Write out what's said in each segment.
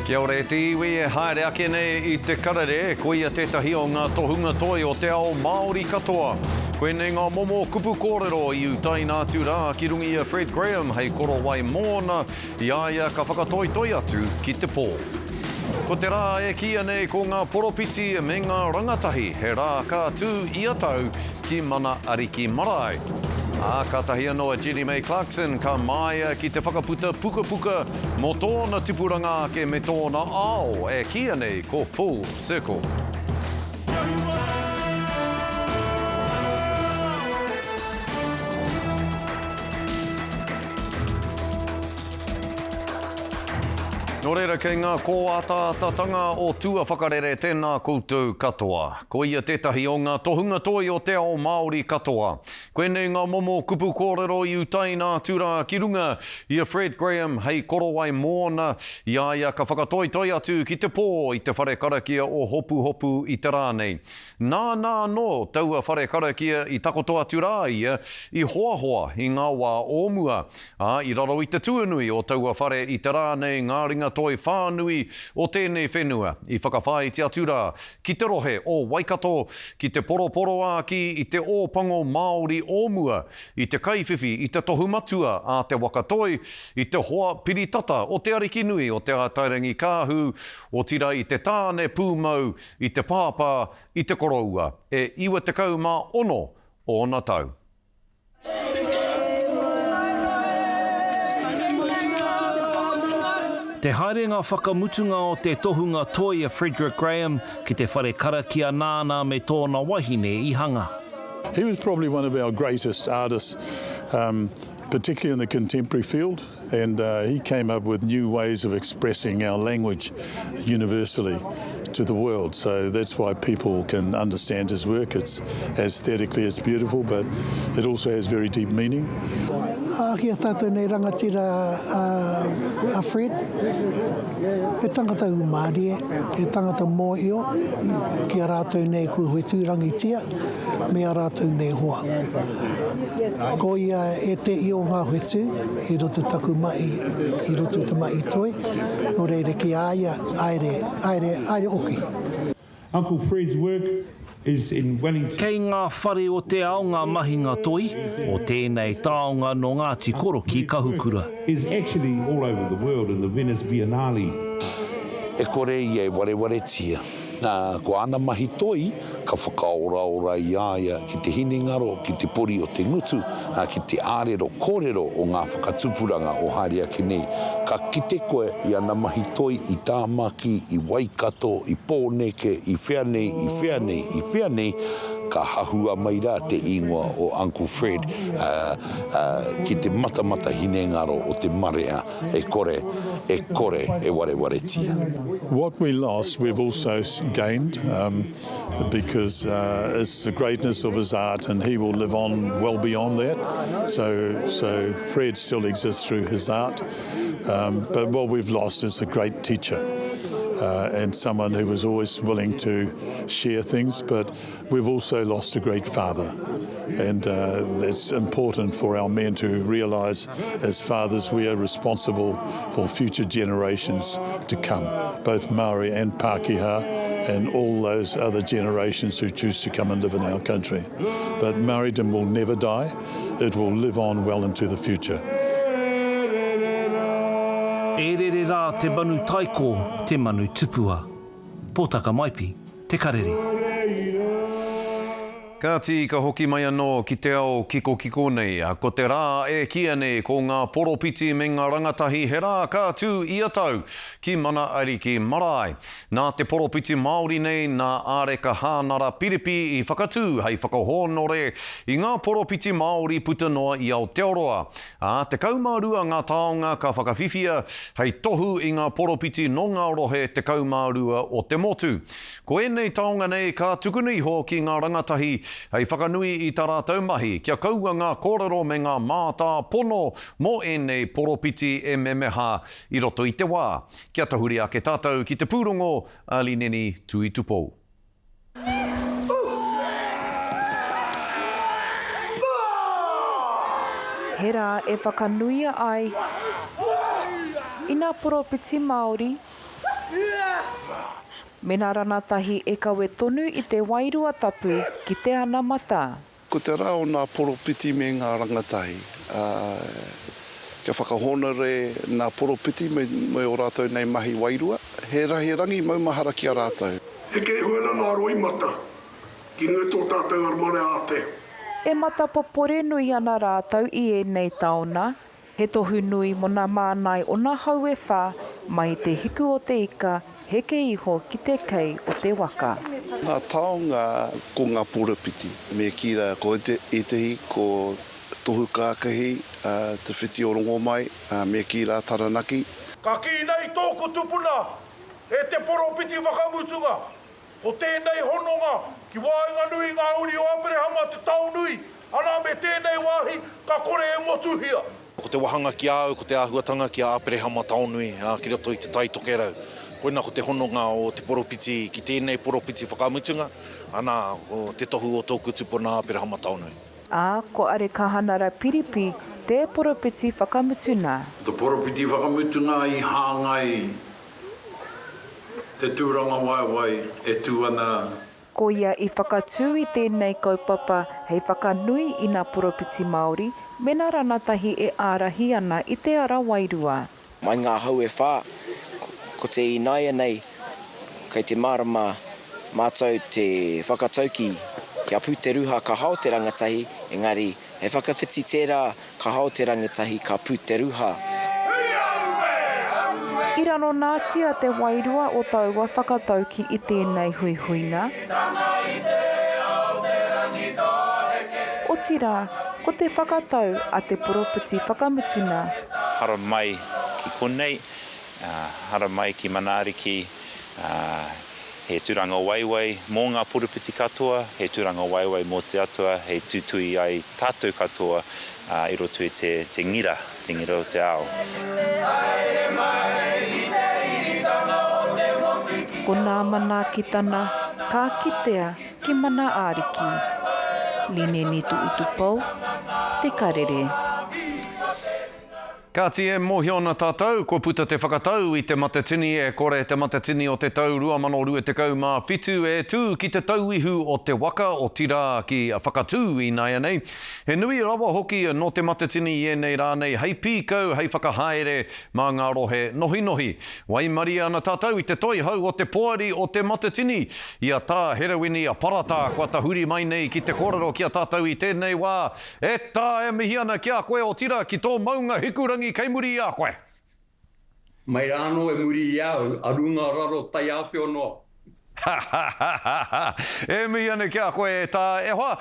Kia ora te iwi e haere ake nei I te Karere, ko ia tētahi o ngā tohunga toi o te ao Māori katoa. Koe nei ngā momo kupu kōrero I utai nā tūrā ki rungi a Fred Graham hei koro wai mōna I aia ka whakatoitoi atu ki te pō. Ko te rā e kia nei ko ngā poropiti me ngā rangatahi, he rā ka tū ia tau ki Mana Ariki marae. Ka tahi anō Jenny May Clarkson ka maia ki te whakaputa puka puka mō tōna tipuranga ke me tōna ao e kia nei ko Full Circle. Nō reira kei ngā kōātātatanga o tua whakarere tēnā koutou katoa. Ko ia tētahi o ngā tohunga toi o te ao Māori katoa. Koe nei ngā momo kupu kōrero I utai nā tūrā ki runga I a Fred Graham hei korowai mōna I aia ka whakatoitoi atu ki te pō I te whare karakia o Hopuhopu I te rānei. Nā no taua whare karakia I takotoa tūrā ia I hoahoa I ngā wā ōmua. I raro I te tuanui o taua whare I te rānei ngā ringa toi whānui o tēnei whenua I whakawhai te atura ki te rohe o Waikato, ki te poroporo āki I te ōpango Māori ōmua, I te kaiwhiwhi, I te tohumatua a te wakatoi, I te hoa piritata o te ariki nui o te ātairangi kāhu, o tira I te tāne pūmau, I te pāpā, I te koroua, e iwa te kaumā ono o ona tau. Te haerenga whakamutunga o te tohunga toi a Frederick Graham ki te whare karakia nāna me tōna wahine I hanga. He was probably one of our greatest artists, particularly in the contemporary field, and he came up with new ways of expressing our language universally to the world. So that's why people can understand his work. It's aesthetically it's beautiful, but it also has very deep meaning. Kia tātou nei rangatira a Fred, e tangata umari e tangata mōio, kia rātou nei kuhui tūrangitia, mea rātou nei hoa. Ko ia e te I o ngā huetu, I roto taku mai, I roto te mai toi, no reire ki aia, aere oki. Uncle Fred's work is in Wellington. Kei ngā whare o te aonga mahinga toi, o tēnei taonga no Ngāti Koro ki Kahukura. Is actually all over the world in the Venice Biennale. E kore I e ware tia. Ko ana mahi toi, ka whakaora I aia ki te hinengaro, ki te pori o te ngutu, ki te ārero kōrero o ngā whakatupuranga o haere ake nei. Ka kite koe I ana mahi toi I Tāmaki, I Waikato, I Pōneke, I Whianei, ka hahua mai rā te ingoa o Uncle Fred ki te matamata hinengaro o te marea e kore e ware tia. What we lost, we've also gained because it's the greatness of his art and he will live on well beyond that. So Fred still exists through his art, but what we've lost is a great teacher. And someone who was always willing to share things, but we've also lost a great father. And it's important for our men to realise as fathers we are responsible for future generations to come, both Māori and Pākehā and all those other generations who choose to come and live in our country. But Māoridom will never die, it will live on well into the future. E rere rā te manu taiko, te manu tupua. Pōtaka maipi, te Karere. Kāti ka hoki mai anō ki te ao kiko nei, ko te rā e kia nei ko ngā poropiti me ngā rangatahi he rā ka tū ia tau ki Mana Ariki marae. Nā te poropiti Māori nei, nā āreka hānara piripi I whakatū hei whakahōnore I ngā poropiti Māori puta noa I Aotearoa. Te kaumārua ngā taonga ka whakawhiwhia hei tohu I ngā poropiti no ngā rohe te kaumārua o te motu. Ko enei taonga nei ka tukunui ho ki ngā rangatahi hei whakanui I tā rātou mahi, kia kaua ngā kōrero me ngā mātā pono mō enei poropiti e memeha I roto I te wā. Kia tahuri ake tātou ki te pūrongo, Ali Neni tui tupou. He rā e whakanuia ai I nā poropiti Māori Mena Rangatahi e kawe tonu i te wairua tapu ki te ana mata. Ko te rao nā poropiti me ngā rangatahi. Kia whakahonere nā poropiti me o rātou nei mahi wairua. He rangi maumahara ki a rātou. E kei huena nā roi mata, ki ngai tō tātou ar Mana Ariki. E matapopore nui ana rātou i e nei taona. He tohu nui mo nā mānai o nā hau e whā, mai te hiku o te ika, heke iho ki te kei o te waka. Nā taonga ko ngā poropiti. Me kira ko etehi, ko tohu kākahi, te whiti o rongo mai, me kira taranaki. Ka ki nei tōku tupuna, e te poropiti whakamutunga. Ko tēnei hononga, ki Wāhanga nui ngā uri o Aperehama te tau nui, ana me tēnei wāhi, ka kore e motuhia. Ko te wahanga ki au, ko te āhuatanga ki a Aperehama taonui, ki roto i te tai tokerau. Koina ko te hononga o te poropiti, ki tēnei poropiti whakamutunga, ana o te tohu o tōku tupuna Aperehama taonui. Ko are kahanara piripi, te poropiti whakamutuna. Te poropiti whakamutunga i hāngai, te tūranga waiwai e tūana. Ko ia i whakatū i tēnei kaupapa hei whakanui i nā poropiti Māori, Mena Rangatahi e ārahi ana i te ara wairua. Mai ngā hau e whā, ko te inaia nei, kei te marama mātou te whakatauki kia pū te ruha ka hao te rangatahi, engari he whakawhiti tērā ka hao te rangatahi ka pū te ruha. I rano nātia te wairua o taua whakatauki i tēnei huihuina. O tira, ko te whakatau a te poropiti whakamutuna. Hara mai ki konei, hara mai ki Mana Ariki, he tūranga waiwai mō ngā poropiti katoa, he tūranga waiwai mō te atua, he tūtui ai tātou katoa i roto i te ngira o te ao. Ko nā mana ki tana, ka kitea ki Mana Ariki. Line ni tu utupau, te karere. Ka tie mohiona tātou, ko puta te whakatau i te matatini e kore te matatini o te tau 2025 e tū ki te tauihu o te waka o tira ki a whakatū i nai anei. He nui rawa hoki no te matatini i nei rānei, hei pīkau, hei whakahaere mā ngā rohe nohi nohi. Wai mari ana tātou i te toi hau o te poari o te matatini. Ia tā heroini a parata kua ta huri mai nei ki te kōrero ki a tātou i tēnei wā. E tā e mihi ana ki a koe o tira ki tō maunga hikurangi kei muri i a koe. Mai rāno e muri i au, arunga raro tai awhi ono. E mihi ane ki a koe e tā e hoa.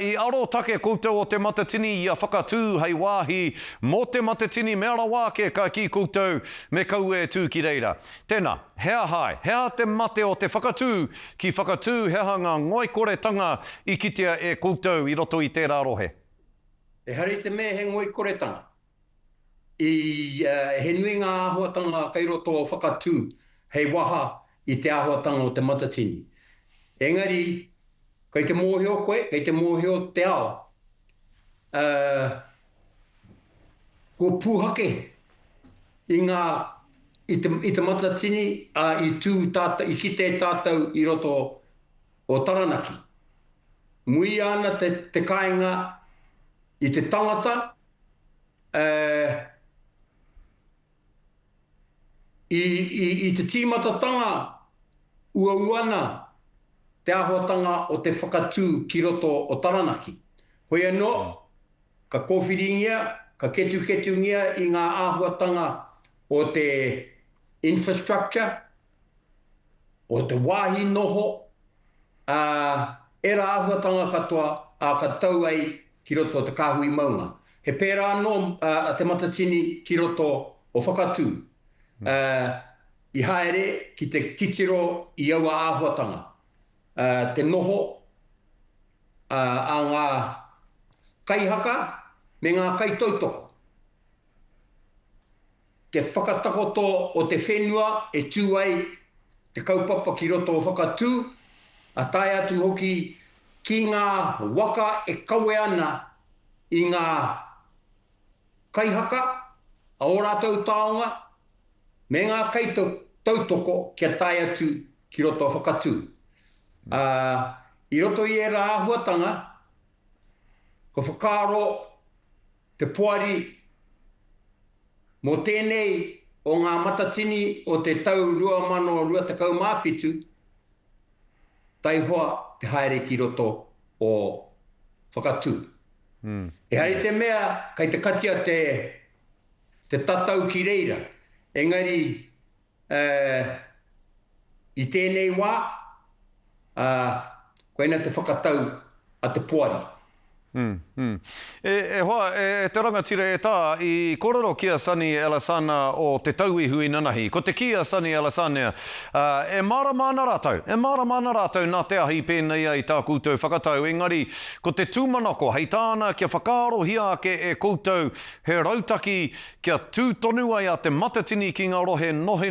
I aro take koutou o te matatini i a whakatū hei wāhi mō te matatini me ara wāke ka ki koutou me kau e tū ki reira. Tēnā, hea hai, hea te mate o te whakatū ki whakatū hea ngā ngoi kore tanga i kitea e koutou i roto i tērā rohe. E hari te me he ngoi kore tanga. He nui ngā āhuatanga kei roto o whakatū hei waha i te āhuatanga o te matatini. Engari, kei te mōhio koe, kei te mōhio te ao. Ko pūhake i te matatini i ki te tātou i roto o Taranaki. Mui ana te kāinga i te tangata, I te tīmatatanga uauana te āhuatanga o te whakatū ki roto o Taranaki. Hoi anō, ka kōwhiringia, ka ketu-ketungia i ngā āhuatanga o te infrastructure, o te wāhi noho, era āhuatanga katoa ka tau ai ki roto o te kāhui maunga. He pērā anō te matatini ki roto o whakatū. I haere ki te titiro i aua āhuatanga. Te noho a ngā kaihaka me ngā kaitautoko. Te whakatakoto o te whenua e tū ai te kaupapa ki roto o whakatū, a tai atu hoki ki ngā waka e kawe ana i ngā kaihaka, a o rātou taonga, me ngā tautoko kia tai atu ki roto o whakatū. I roto i e rā āhuatanga, ko whakaaro te puari mō tēnei o ngā matatini o te tau 2027, tai hoa te haere ki roto o whakatū. E hari te mea, kai te katia te tatau ki reira. Engari, i tēnei wā, koina te whakatau a te puari. Hoa, te rangatira e tā, I kororo kia Sani Alasana o te tauihui nanahi, ko te kia Sani Alasana, e māramana rātau, nā te ahi pēnei ai tā koutou whakatau, engari, ko te tūmanako, hei tāna kia whakaaro hia ake e koutou, he rautaki kia tūtonu ai a te matatini ki ngā rohe nohi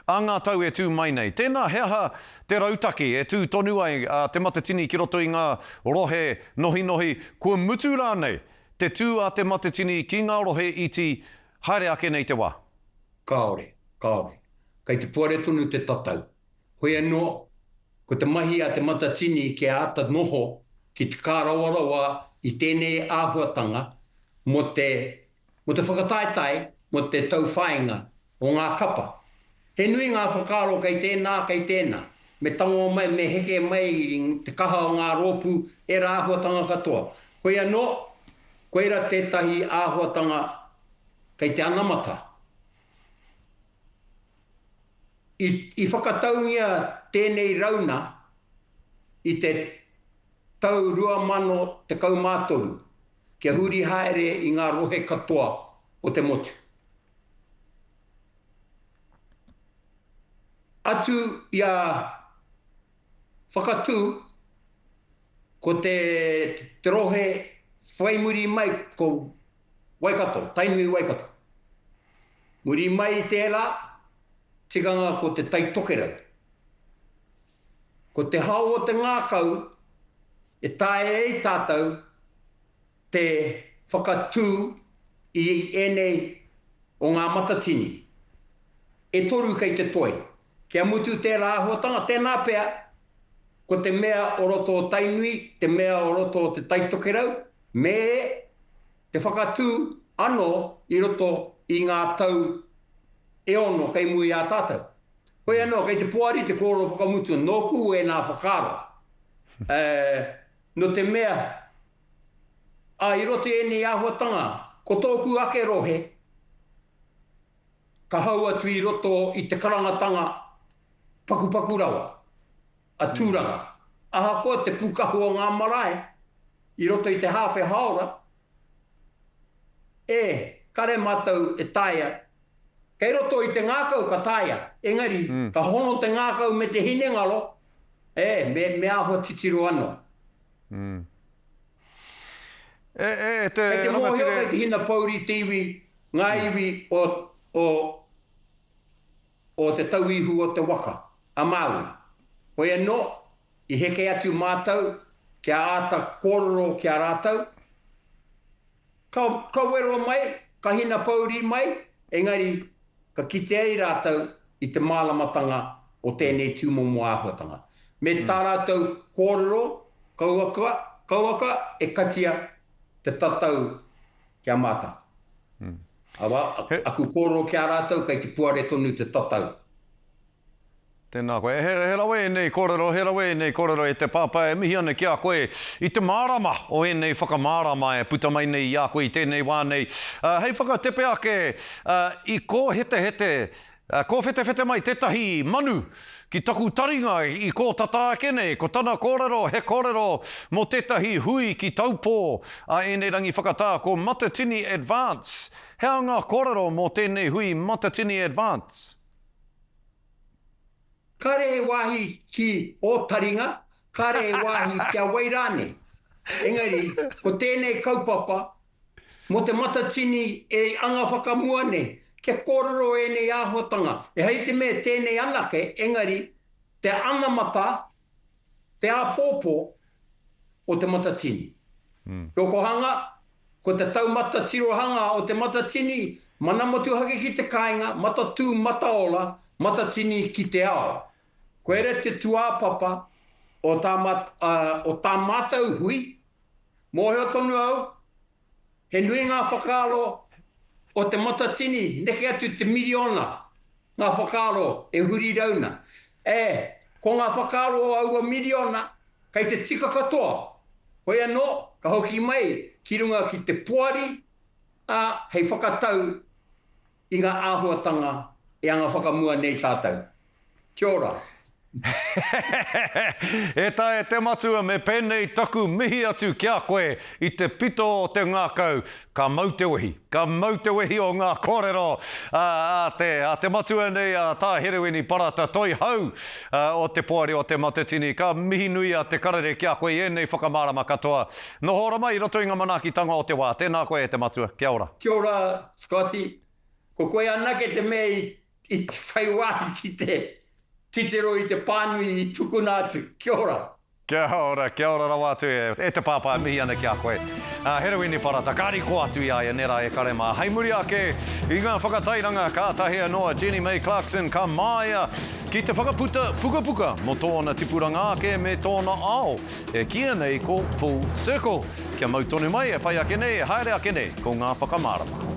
a ngā tau e tū mai nei. Tēnā heaha te rautaki e tūtonu ai a te matatini ki roto I ngā rohe nohi, kua mutu rānei te tū a te matatini ki ngā rohe iti haere ake nei te wā. Kaore. Kai te puare tonu te tatau. Hoi anō, ko te mahi a te matatini ke ata noho ki te kārawarawa I tēnei āhuatanga mo te whakataetai mo te tauwhainga o ngā kapa. He nui ngā whakaaro kai tēnā. Me tango mai, me heke mai te kaha o ngā rōpu e rā āhuatanga katoa. Hoi anō, koeira tētahi āhuatanga kai te anamata. I whakataungia tēnei rauna I te tau 2013, kia huri haere I ngā rohe katoa o te motu. Atu ia whakatū, ko te rohe whaimuri mai ko Waikato, tainui Waikato. Muri mai I tērā, tikanga ko te taitokerau. Ko te hau o te ngākau, e tae ei tātou te whakatū I enei o ngā matatini. E toru kei te toi. Kia mutu tērā āhuatanga, tēnā pēr, ko te mea o roto o tainui, te mea o roto o te taitokerau, me te whakatū anō I roto I ngā tau e ono kei mui a tātou. Hoi anō, kei te puari te kōrero whakamutu, nōku e nā whakaaro. No te mea, I roto e āhuatanga, ko tōku ake rohe, ka hau atu I roto I te karangatanga paku rawa, a tūranga. Aha koe te pukahu o ngā marae, I roto I te hawhe haora, kare mātou e taia. Kei roto I te ngākau ka taia, engari, ka hono te ngākau me te hinengaro, me ahua titiru anō. Te kei te mōhio kei te hina pauri te iwi, ngā iwi o te tauihu o te waka, a Māori. Hoi anō, I heke atu mātou, kia āta kōrero kia rātau. Ka wero mai, ka hina pauri mai, engari, ka kite ai rātau I te mālamatanga o tēnei tūmomo āhuatanga. Me tā rātau kōrero, kauaka, e katia te tatau kia māta. Awa, aku kōrero kia rātau, kai te puare tonu te tatau. Tēnā koe. He rawe nei kōrero e te pāpai e mihi ana ki a koe I te mārama o enei whakamārama e puta mai nei I a koe I tēnei wānei. Hei whakatepe ake I kō hete, kō whete mai tētahi manu ki taku taringa I kō tata ake nei, ko tana kōrero, he kōrero mō tētahi hui ki taupō a enei rangi whakatā ko Matatini Advance. Hea ngā kōrero mō tēnei hui Matatini Advance? Kare wāhi ki o taringa, kare wāhi kia wairane. Engari, ko tēnei kaupapa, mo te matatini e anga whakamua ne, kia kōrero e nei āhuatanga. E hei te me tēnei anake, engari, te anamata, te āpōpō o te matatini. Rokohanga, ko te taumata tirohanga o te matatini, Mana motu hake ki te kāinga, mata tū, mata ola, mata tini ki te ao. Koe re te tuāpapa o tā mātau hui, mōheo tonu au, he nui ngā whakaalo o te mata tini, neke atu te miliona ngā whakaalo e huri rauna. Ko ngā whakaalo o aua miliona, kei te tika katoa. Hoi anō, ka hoki mai, ki runga ki te puari, hei whakatau i ngā āhuatanga e anga whakamua nei tātou. Kia ora. E tae te matua me pēnei taku mihi atu kia koe i te pito o te ngākau. Ka mau te wehi o ngā kōrero. Te matua nei tā heroini parata toi hau o te poari o te matetini. Ka mihi nui a te karere kia koe e nei whakamārama katoa. No hora mai, roto i ngā manakitanga o te wā. Tēnā koe e te matua. Kia ora. Kia ora, Scotty. Ko koe anake te mea i whaiwāhi ki te titero i te pānui i tukuna atu. Kia ora. Kia ora rawa atu e te pāpā mihi ana kia koe. Heroini parata, kāri ko atu i aia nera e karema. Hei muri ake i ngā whakatairanga kātahi noa Jenny May Clarkson ka māia ki te whakaputa puka mo tōna tipuranga ake me tōna ao. E kia nei ko Full Circle. Kia mau tonu mai e whai ake nei, e haere ake nei ko ngā whakamārama.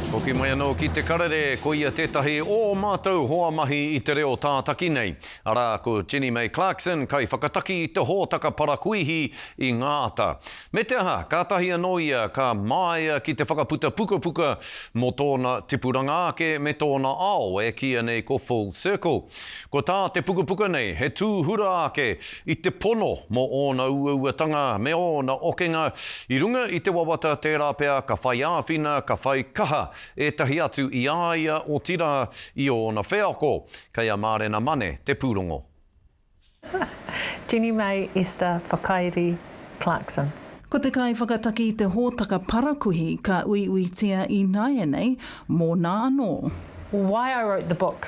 Hoki mai anō ki te karere, ko ia tētahi o mātou hoa mahi i te reo tātaki nei. Ara ko Jenny May Clarkson kai whakataki i te hōtaka parakuihi i ngā ata. Me te aha, kātahi anō ia ka māia ki te whakaputa puka mo tōna tipuranga ake me tōna ao e kia nei ko Full Circle. Ko tā te puka nei, he tūhura ake i te pono mo ōna uauatanga me ōna okenga i runga i te wawata tērā pea ka whai āwhina, ka whai kaha e tahi atu i aia o tira i ōna wheako, kei a mārena mane te pūrongo. Jenny May Esther Whakairi Clarkson. Ko te kai whakataki i te hōtaka parakuhi ka uiuitia i Anei mō nā anō. Why I wrote the book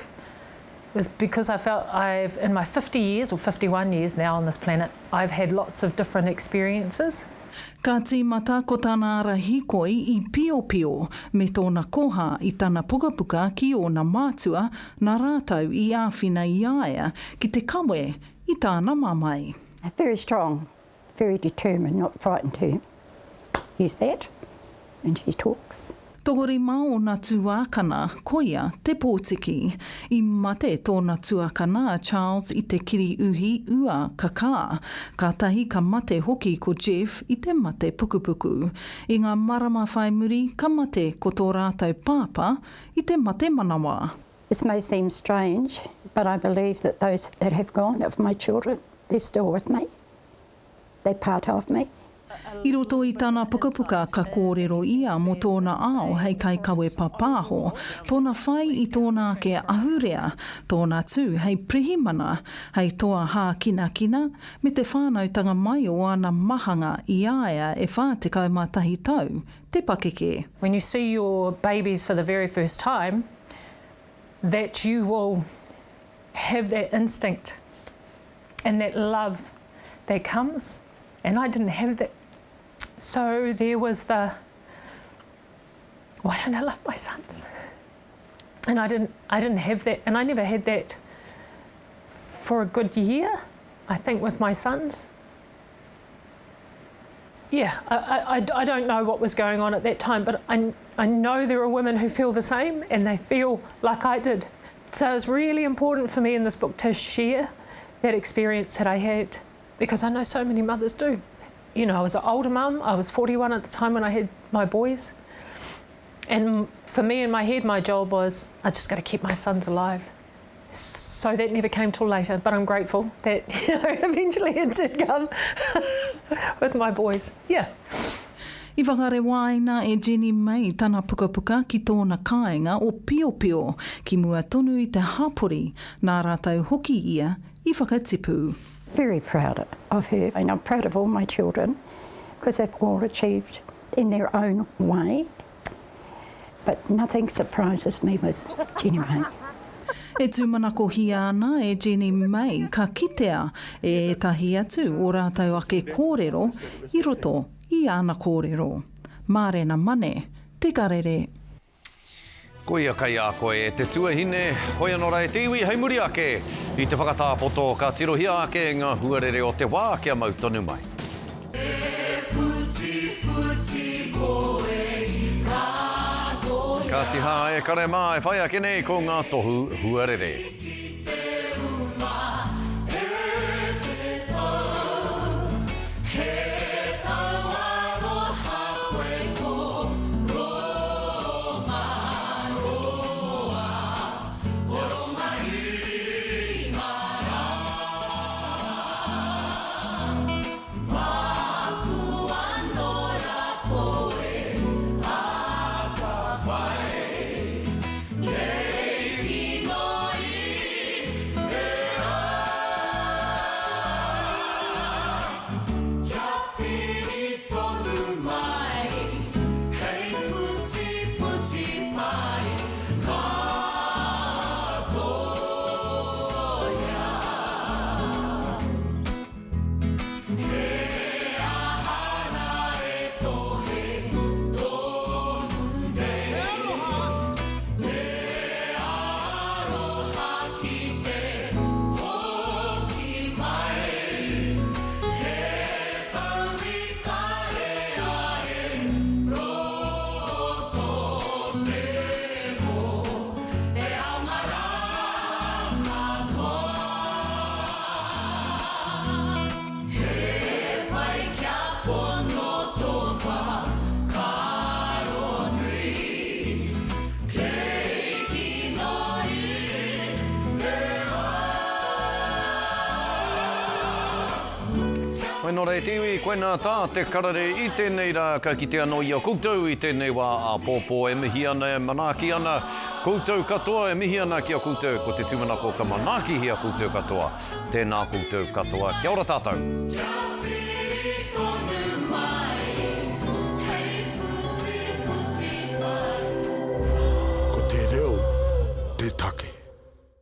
was because I felt in my 50 years or 51 years now on this planet, I've had lots of different experiences. Ka tīmata ko tāna ara hikoi i pio me tōna koha i tāna puka ki ōna mātua nā rātau i āwhina i aia ki te kawe i tāna mamai. Very strong, very determined, not frightened to use that, and she talks. Togori mao nā tuākana, koia te pōtiki. I mate tōna tuākana Charles i te kiri uhi ua kakā. Ka tahi ka mate hoki ko Jeff i te mate pukupuku. I ngā marama whai muri, ka mate ko tō rātou pāpā i te mate manawa. This may seem strange, but I believe that those that have gone of my children, they're still with me. They're part of me. I roto i tāna puka ka kōrero ia mo tōna ao hei kai kawe papāho, tōna whai i tōna ke ahurea, tōna tū hei prihimana, hei toa hā kina, me te whānautanga mai o ana mahanga i aia e whā te kaumatahi tau, te pakeke. When you see your babies for the very first time, that you will have that instinct and that love that comes, and I didn't have that. So there was why don't I love my sons? And I didn't have that, and I never had that for a good year, I think, with my sons. Yeah, I don't know what was going on at that time, but I know there are women who feel the same, and they feel like I did. So it's really important for me in this book to share that experience that I had, because I know so many mothers do. You know, I was an older mum. I was 41 at the time when I had my boys. And for me, in my head, my job was, I just got to keep my sons alive. So that never came till later, but I'm grateful that, you know, eventually it did come with my boys. Yeah. I whakare waina e Jenny May tāna puka ki tōna kāinga o pio ki mua tonu i te hapori, nā rātau hoki ia I whakatipu. Very proud of her, and I'm proud of all my children because they've all achieved in their own way. But nothing surprises me with Jenny May. E tūmanako hia ana e Jenny May ka kitea e tahi atu o rātau ake kōrero I roto i ana kōrero. Mārena mane, te karere. Koia kai a koe e te tuahine, hoi anora e te iwi, hei muri ake, i te whakatāpoto ka tirohia ake ngā huarere o te wā kia mau tonu mai. Ka tiha e kare mā e whai ake nei ko ngā tohu huarere. Koe no rei tiwi, koe nā tā te karare i tēnei rā ka ki te anō i a koutou i tēnei wā a pōpō e mihi ana e manaki ana. Koutou katoa e mihi ana ki a koutou ko te tūmanako ka manaki hi a koutou katoa. Tēnā koutou katoa. Kia ora tātou.